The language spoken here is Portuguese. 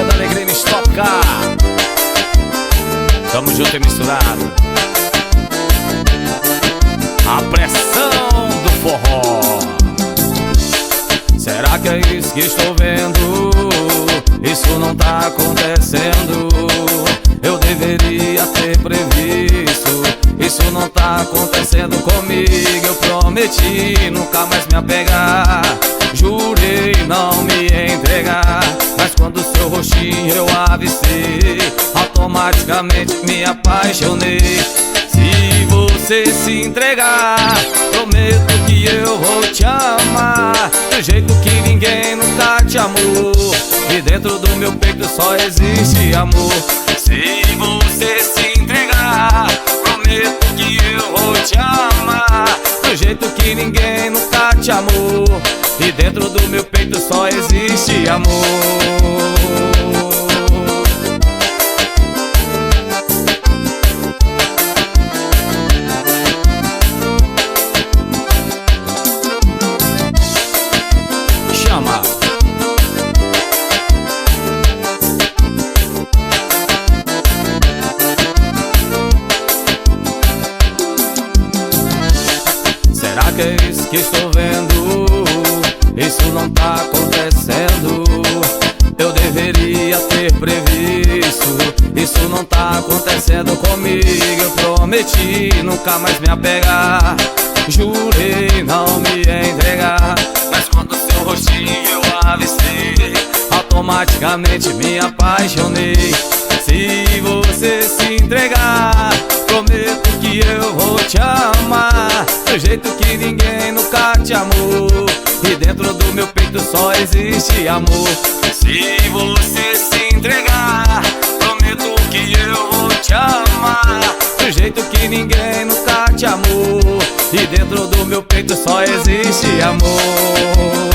Hora da alegria me toca. Tamo junto e misturado. A pressão do forró. Será que é isso que estou vendo? Isso não tá acontecendo. Eu deveria ter previsto. Isso não tá acontecendo comigo. Eu prometi nunca mais me apegar. Jurei não me entregar. Mas quando seu rostinho eu avistei, automaticamente me apaixonei. Se você se entregar, prometo que eu vou te amar do jeito que ninguém nunca te amou. E dentro do meu peito só existe amor. Se você se entregar, prometo que eu vou te amar do jeito que ninguém nunca te amou. E dentro do meu peito só existe amor. Chama. Será que é isso que estou vendo? Isso não tá acontecendo. Eu deveria ter previsto. Isso não tá acontecendo comigo. Eu prometi nunca mais me apegar. Jurei não me entregar. Mas quando seu rostinho eu avistei, automaticamente me apaixonei. Se você se entregar, prometo que eu vou te amar do jeito que ninguém nunca te amou. E dentro do meu peito só existe amor. Se você se entregar, prometo que eu vou te amar do jeito que ninguém nunca te amou. E dentro do meu peito só existe amor.